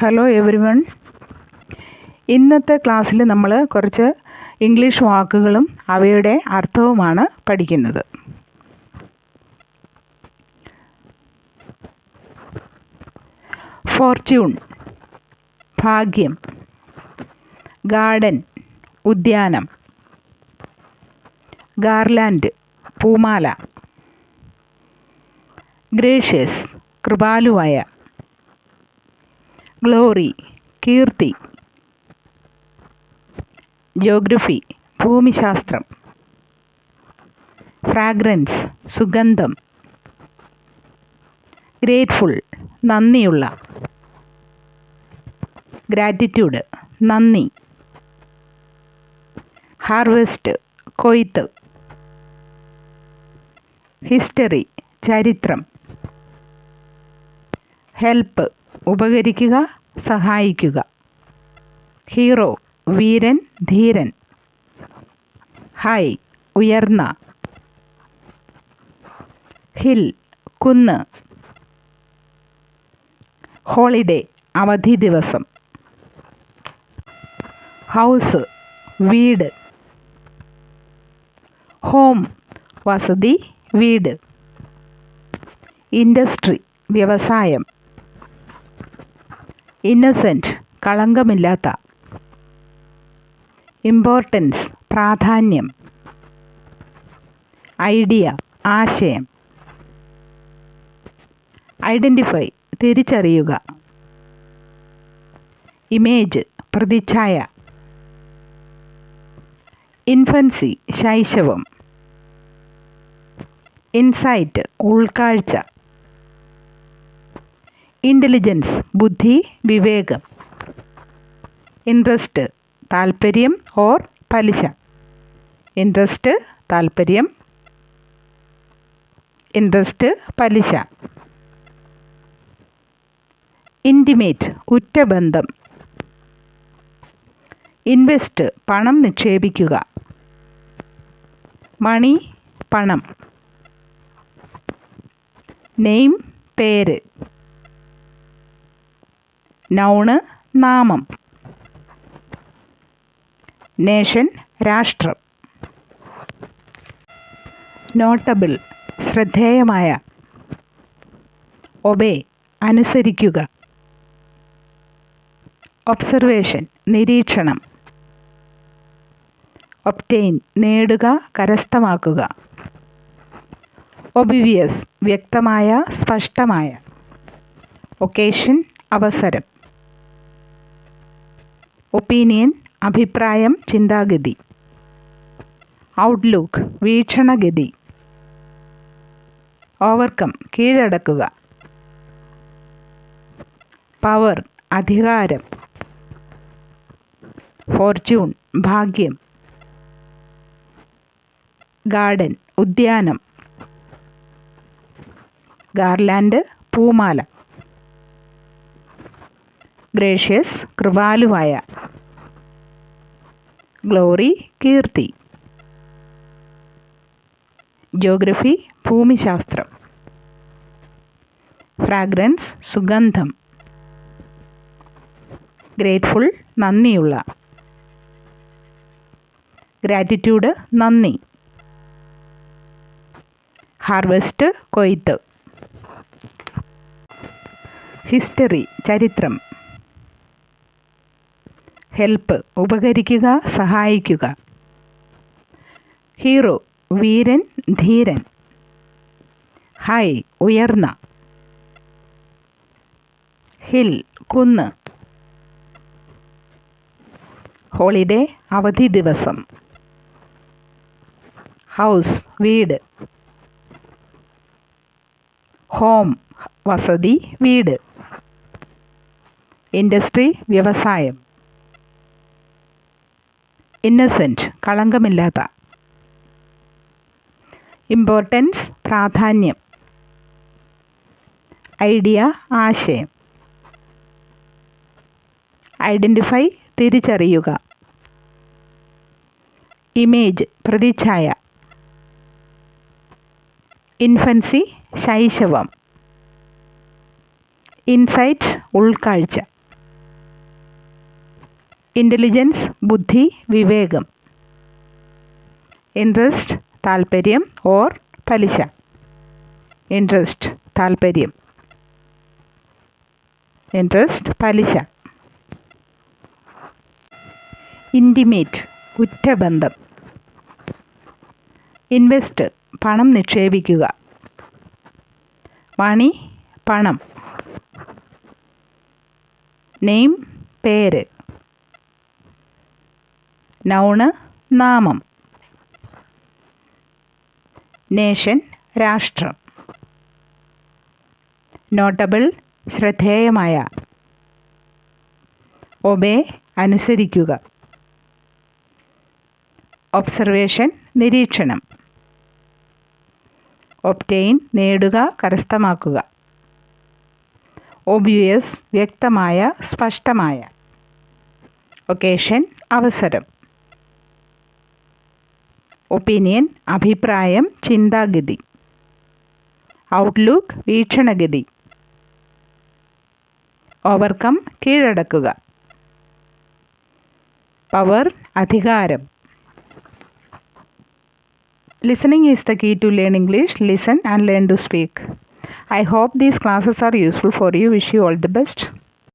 Hello everyone. ഇന്നത്തെ ക്ലാസ്സിൽ നമ്മൾ കുറച്ച് ഇംഗ്ലീഷ് വാക്കുകളും അവയുടെ അർത്ഥവുമാണ് പഠിക്കുന്നത്. ഫോർച്യൂൺ ഭാഗ്യം, ഗാർഡൻ ഉദ്യാനം, ഗാർലാൻഡ് പൂമാല, ഗ്രേഷ്യസ് കൃപാലുവായ, ഗ്ലോറി കീർത്തി, ജോഗ്രഫി ഭൂമിശാസ്ത്രം, ഫ്രാഗ്രൻസ് സുഗന്ധം, ഗ്രേറ്റ്ഫുൾ നന്ദിയുള്ള, ഗ്രാറ്റിറ്റ്യൂഡ് നന്ദി, ഹാർവെസ്റ്റ് കൊയ്ത്ത്, ഹിസ്റ്ററി ചരിത്രം, ഹെൽപ്പ് ഉപകരിക്കുക സഹായിക്കുക, ഹീറോ വീരൻ ധീരൻ, ഹൈ ഉയർന്ന, ഹിൽ കുന്ന്, ഹോളിഡേ അവധി ദിവസം, ഹൗസ് വീട്, ഹോം വസതി വീട്, ഇൻഡസ്ട്രി വ്യവസായം, ഇന്നസെൻറ്റ് കളങ്കമില്ലാത്ത, ഇമ്പോർട്ടൻസ് പ്രാധാന്യം, ഐഡിയ ആശയം, ഐഡൻറ്റിഫൈ തിരിച്ചറിയുക, ഇമേജ് പ്രതിച്ഛായ, ഇൻഫൻസി ശൈശവം, ഇൻസൈറ്റ് ഉൾക്കാഴ്ച, ഇൻ്റലിജൻസ് ബുദ്ധി വിവേകം, ഇൻട്രസ്റ്റ് താൽപ്പര്യം ഓർ പലിശ, ഇൻട്രസ്റ്റ് താൽപ്പര്യം, ഇൻട്രസ്റ്റ് പലിശ, ഇൻറ്റിമേറ്റ് ഉറ്റബന്ധം, ഇൻവെസ്റ്റ് പണം നിക്ഷേപിക്കുക, മണി പണം, നെയിം പേര്, നൗണ് നാമം, നേഷൻ രാഷ്ട്രം, നോട്ടബിൾ ശ്രദ്ധേയമായ, ഒബേ അനുസരിക്കുക, ഒബ്സർവേഷൻ നിരീക്ഷണം, ഒബ്റ്റെയിൻ നേടുക കരസ്ഥമാക്കുക, ഒബിവിയസ് വ്യക്തമായ സ്പഷ്ടമായ, ഒക്കേഷൻ അവസരം, ഒപ്പീനിയൻ അഭിപ്രായം ചിന്താഗതി, ഔട്ട്ലുക്ക് വീക്ഷണഗതി, ഓവർകം കീഴടക്കുക, പവർ അധികാരം, ഫോർച്യൂൺ ഭാഗ്യം, ഗാർഡൻ ഉദ്യാനം, ഗാർലാൻഡ് പൂമാല, ഗ്രേഷ്യസ് കൃപാലുവായ, ഗ്ലോറി കീർത്തി, ജോഗ്രഫി ഭൂമിശാസ്ത്രം, ഫ്രാഗ്രൻസ് സുഗന്ധം, ഗ്രേറ്റ്ഫുൾ നന്ദിയുള്ള, ഗ്രാറ്റിറ്റ്യൂഡ് നന്ദി, ഹാർവെസ്റ്റ് കൊയ്ത്ത്, ഹിസ്റ്ററി ചരിത്രം, ഹെൽപ്പ് ഉപകരിക്കുക സഹായിക്കുക, ഹീറോ വീരൻ ധീരൻ, ഹൈ ഉയർന്ന, ഹിൽ കുന്ന്, ഹോളിഡേ അവധി ദിവസം, ഹൗസ് വീട്, ഹോം വസതി വീട്, ഇൻഡസ്ട്രി വ്യവസായം, ഇന്നസെൻറ്റ് കളങ്കമില്ലാത്ത, ഇമ്പോർട്ടൻസ് പ്രാധാന്യം, ഐഡിയ ആശയം, ഐഡൻറ്റിഫൈ തിരിച്ചറിയുക, ഇമേജ് പ്രതിച്ഛായ, ഇൻഫൻസി ശൈശവം, ഇൻസൈറ്റ് ഉൾക്കാഴ്ച, ഇൻ്റലിജൻസ് ബുദ്ധി വിവേകം. ഇൻട്രസ്റ്റ് താൽപ്പര്യം ഓർ പലിശ. ഇൻട്രസ്റ്റ് താൽപ്പര്യം. ഇൻട്രസ്റ്റ് പലിശ. ഇൻറ്റിമേറ്റ് ഉറ്റബന്ധം. ഇൻവെസ്റ്റ് പണം നിക്ഷേപിക്കുക. മണി പണം. നെയിം പേര്. നൗണ് നാമം. നേഷൻ രാഷ്ട്രം. നോട്ടബിൾ ശ്രദ്ധേയമായ. ഒബേ അനുസരിക്കുക. ഒബ്സർവേഷൻ നിരീക്ഷണം. ഒബ്റ്റെയിൻ നേടുക കരസ്ഥമാക്കുക. ഒബ്വിയസ് വ്യക്തമായ സ്പഷ്ടമായ. ഒക്കേഷൻ അവസരം. ഒപ്പീനിയൻ അഭിപ്രായം ചിന്താഗതി. ഔട്ട്ലുക്ക് വീക്ഷണഗതി. ഓവർകം കീഴടക്കുക. പവർ അധികാരം. Listening is the key to learn English. Listen and learn to speak. I hope these classes are useful for you. Wish you all the best.